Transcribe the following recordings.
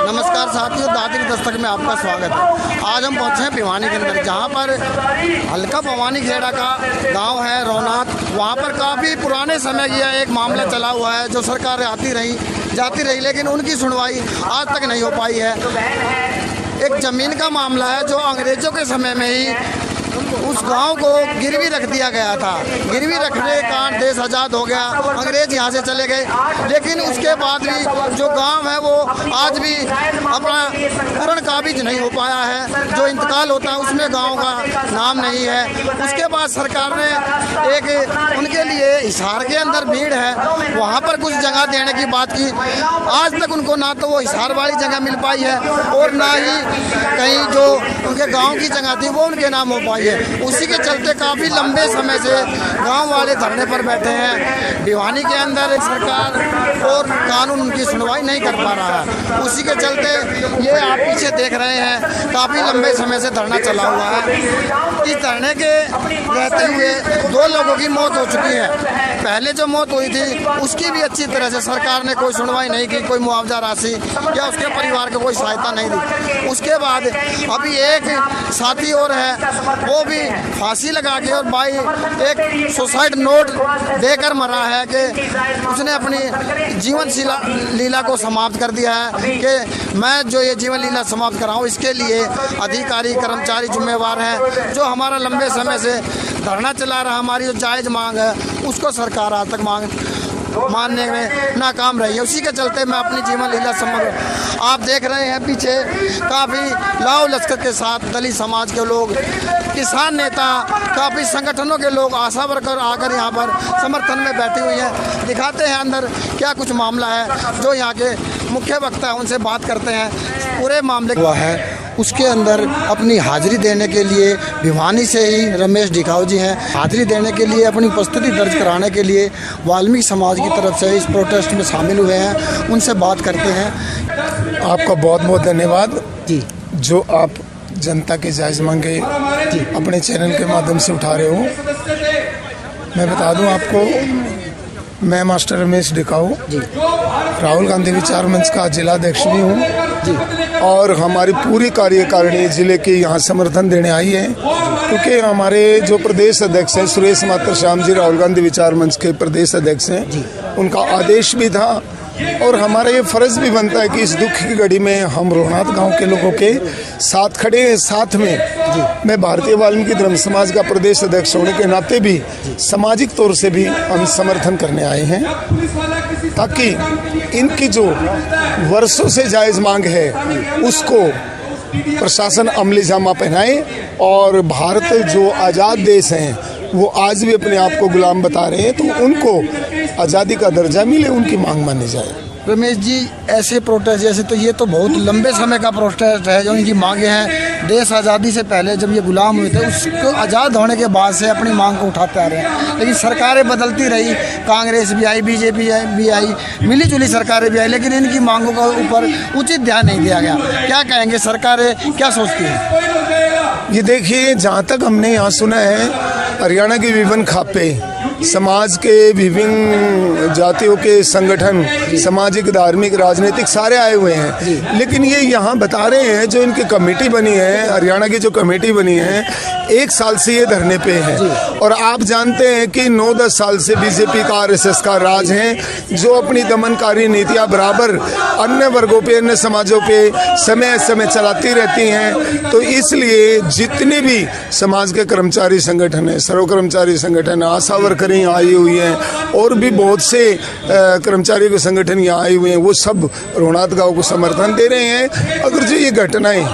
नमस्कार साथियों, दादरी दस्तक में आपका स्वागत है। आज हम पहुंचे हैं भिवानी के अंदर, जहां पर हल्का भवानी खेड़ा का गांव है रौनाथ। वहां पर काफ़ी पुराने समय की एक मामला चला हुआ है, जो सरकार आती रही जाती रही, लेकिन उनकी सुनवाई आज तक नहीं हो पाई है। एक ज़मीन का मामला है जो अंग्रेज़ों के समय में ही उस गांव को गिरवी रख दिया गया था। गिरवी रखने के कारण देश आज़ाद हो गया, अंग्रेज यहाँ से चले गए। लेकिन उसके बाद भी जो गांव है वो आज भी अपना पूर्ण काबिज नहीं हो पाया है। जो इंतकाल होता है उसमें गांव का नाम नहीं है। उसके बाद सरकार ने एक उनके लिए हिसार के अंदर भीड़ है, वहाँ पर कुछ जगह देने की बात की। आज तक उनको ना तो वो हिसार वाली जगह मिल पाई है और ना ही कहीं जो उनके गाँव की जगह थी वो उनके नाम हो पाई है। उसी के चलते काफ़ी लंबे समय से गांव वाले धरने पर बैठे हैं। भिवानी के अंदर सरकार और कानून उनकी सुनवाई नहीं कर पा रहा है। उसी के चलते ये आप पीछे देख रहे हैं, काफ़ी लंबे समय से धरना चला हुआ है। इस धरने के रहते हुए 2 लोगों की मौत हो चुकी है। पहले जो मौत हुई थी उसकी भी अच्छी तरह से सरकार ने कोई सुनवाई नहीं की, कोई मुआवजा राशि या उसके परिवार को कोई सहायता नहीं दी। उसके बाद अभी एक साथी और है, वो भी फांसी लगा के और भाई एक सुसाइड नोट देकर मरा है कि उसने अपनी जीवन लीला को समाप्त कर दिया है कि मैं जो ये जीवन लीला समाप्त कराऊं, इसके लिए अधिकारी कर्मचारी जिम्मेवार हैं। जो हमारा लंबे समय से धरना चला रहा, हमारी जो जायज़ मांग है उसको सरकार आज तक मानने में नाकाम रही है। उसी के चलते मैं अपनी जीवन लीला समग्र आप देख रहे हैं पीछे काफ़ी लाव लश्कर के साथ दलित समाज के लोग, किसान नेता, काफ़ी संगठनों के लोग, आशा वर्कर आकर यहाँ पर समर्थन में बैठी हुई हैं। दिखाते हैं अंदर क्या कुछ मामला है। जो यहाँ के मुख्य वक्ता है उनसे बात करते हैं पूरे मामले हुआ है। उसके अंदर अपनी हाजिरी देने के लिए भिवानी से ही रमेश ढिकाऊ जी हैं। हाजिरी देने के लिए अपनी उपस्थिति दर्ज कराने के लिए वाल्मीकि समाज की तरफ से इस प्रोटेस्ट में शामिल हुए हैं। उनसे बात करते हैं। आपका बहुत बहुत धन्यवाद जी, जो आप जनता की जायज़ मांगे अपने चैनल के माध्यम से उठा रहे हो। मैं बता दूं आपको, मैं मास्टर रमेश ढिकाऊ राहुल गांधी विचार मंच का जिलाध्यक्ष भी हूँ और हमारी पूरी कार्यकारिणी जिले के यहाँ समर्थन देने आई है, क्योंकि हमारे जो प्रदेश अध्यक्ष हैं सुरेश मात्र श्याम जी, राहुल गांधी विचार मंच के प्रदेश अध्यक्ष हैं, उनका आदेश भी था और हमारा ये फर्ज भी बनता है कि इस दुख की घड़ी में हम रौनाथ गांव के लोगों के साथ खड़े हैं। साथ में मैं भारतीय वाल्मीकि धर्म समाज का प्रदेश अध्यक्ष होने के नाते भी सामाजिक तौर से भी हम समर्थन करने आए हैं, ताकि इनकी जो वर्षों से जायज़ मांग है उसको प्रशासन अमली जामा पहनाए और भारत जो आज़ाद देश हैं वो आज भी अपने आप को गुलाम बता रहे हैं, तो उनको आज़ादी का दर्जा मिले, उनकी मांग मानी जाए। रमेश जी, ऐसे प्रोटेस्ट जैसे तो ये तो बहुत लंबे समय का प्रोटेस्ट है, जो इनकी मांगे हैं देश आज़ादी से पहले जब ये गुलाम हुए थे उसको आज़ाद होने के बाद से अपनी मांग को उठाते आ रहे हैं। लेकिन सरकारें बदलती रही, कांग्रेस भी आई, बीजेपी भी आई, मिली जुली सरकारें भी आई, लेकिन इनकी मांगों के ऊपर उचित ध्यान नहीं दिया गया। क्या कहेंगे, सरकारें क्या सोचती हैं? ये देखिए, जहाँ तक हमने यहाँ सुना है, हरियाणा के विभिन्न खापे, समाज के विभिन्न जातियों के संगठन, सामाजिक, धार्मिक, राजनीतिक सारे आए हुए हैं, लेकिन ये यहाँ बता रहे हैं जो इनकी कमेटी बनी है, हरियाणा की जो कमेटी बनी है, 1 साल से ये धरने पे है। और आप जानते हैं कि 9-10 साल से बीजेपी का, RSS का राज है, जो अपनी दमनकारी नीतियाँ बराबर अन्य वर्गों पे, अन्य समाजों पे समय समय चलाती रहती हैं। तो इसलिए जितने भी समाज के कर्मचारी संगठन है, सर्व कर्मचारी संगठन, आशा वर्कर यहाँ आई हुई हैं और भी बहुत से कर्मचारी के संगठन यहाँ आए हुए हैं, वो सब रौनाथ गांव को समर्थन दे रहे हैं। अगर जो ये घटनाएं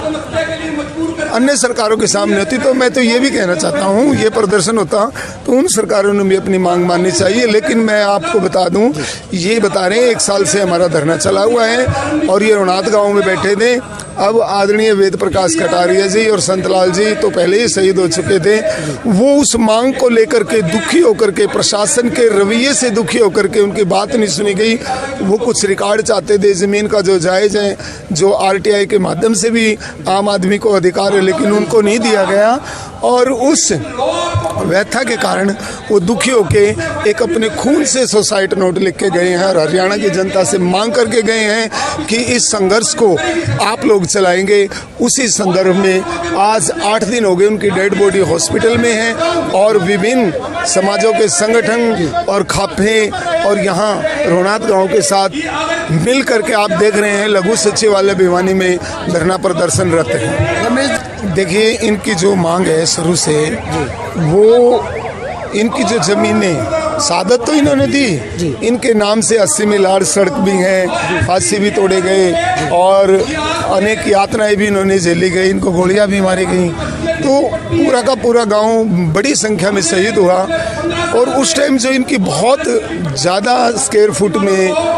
अन्य सरकारों के सामने होती तो मैं तो ये भी कहना चाहता हूँ, ये प्रदर्शन होता तो उन सरकारों ने भी अपनी मांग माननी चाहिए। लेकिन मैं आपको बता दूँ, ये बता रहे हैं 1 साल से हमारा धरना चला हुआ है और ये रौनाथ गाँव में बैठे थे। अब आदरणीय वेद प्रकाश कटारिया जी और संतलाल जी तो पहले ही शहीद हो चुके थे, वो उस मांग को लेकर के दुखी होकर के, प्रशासन के रवैये से दुखी होकर के उनकी बात नहीं सुनी गई। वो कुछ रिकॉर्ड चाहते थे ज़मीन का जो जायज़ है, जो RTI के माध्यम से भी आम आदमी को अधिकार है, लेकिन उनको नहीं दिया गया। और उस व्यथा के कारण वो दुखी होके एक अपने खून से सुसाइड नोट लिख के गए हैं और हरियाणा की जनता से मांग करके गए हैं कि इस संघर्ष को आप लोग चलाएंगे। उसी संदर्भ में आज 8 दिन हो गए उनकी डेड बॉडी हॉस्पिटल में है और विभिन्न समाजों के संगठन और खापे और यहाँ रोनात गांव के साथ मिल करके आप देख रहे हैं लघु सचिवालय भिवानी में धरना प्रदर्शनरत है। रमेश, देखिए इनकी जो मांग है शुरू से वो इनकी जो जमीनें सादत तो इन्होंने दी, इनके नाम से 80 मील सड़क भी है, फांसी भी तोड़े गए और अनेक यातनाएं भी इन्होंने झेली गई, इनको गोलियां भी मारी गई। तो पूरा का पूरा गांव बड़ी संख्या में शहीद हुआ और उस टाइम जो इनकी बहुत ज़्यादा स्क्वायर फुट में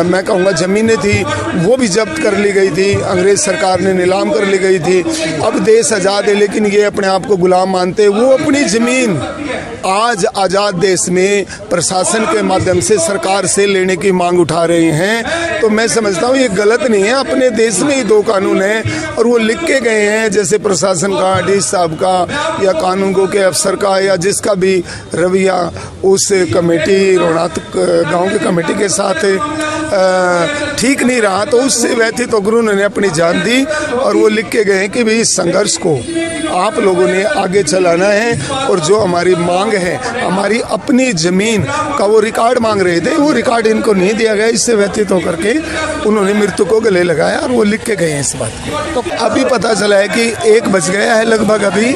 मैं कहूँगा ज़मीनें थी वो भी जब्त कर ली गई थी, अंग्रेज़ सरकार ने नीलाम कर ली गई थी। अब देश आज़ाद है लेकिन ये अपने आप को गुलाम मानते, वो अपनी ज़मीन आज आज़ाद देश में प्रशासन के माध्यम से सरकार से लेने की मांग उठा रहे हैं। तो मैं समझता हूँ ये गलत नहीं है, अपने देश में ही 2 कानून हैं और वो लिख के गए हैं, जैसे प्रशासन का, डीसी साहब का या कानूनगो के अफसर का या जिसका भी रवैया उस कमेटी रोनात गांव की कमेटी के साथ ठीक नहीं रहा, तो उससे व्यथित होकर उन्होंने अपनी जान दी और वो लिख के गए कि भाई इस संघर्ष को आप लोगों ने आगे चलाना है और जो हमारी मांग है, हमारी अपनी ज़मीन का वो रिकॉर्ड मांग रहे थे, वो रिकॉर्ड इनको नहीं दिया गया। इससे व्यथित होकर के उन्होंने मृत्यु को गले लगाया और वो लिख के गए हैं इस बात को। तो अभी पता चला है कि 1 बज गया है लगभग, अभी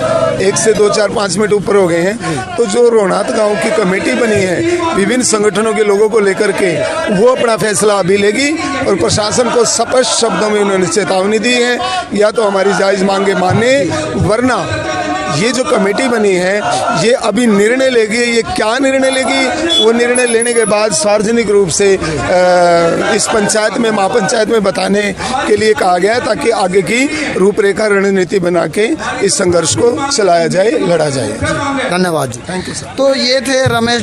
1 से 2, 4, 5 मिनट ऊपर हो गए हैं। तो जो रोनात गाँव की कमेटी बनी है विभिन्न संगठनों के लोगों को लेकर के, वो अपना फैसला अभी लेगी और प्रशासन को स्पष्ट शब्दों में उन्होंने चेतावनी दी है, या तो हमारी जायज़ मांगे माने, वरना ये जो कमेटी बनी है ये अभी निर्णय लेगी। ये क्या निर्णय लेगी, वो निर्णय लेने के बाद सार्वजनिक रूप से इस पंचायत में, महापंचायत में बताने के लिए कहा गया है, ताकि आगे की रूपरेखा रणनीति बना के इस संघर्ष को चलाया जाए, लड़ा जाए। धन्यवाद जी, थैंक यू सर। तो ये थे रमेश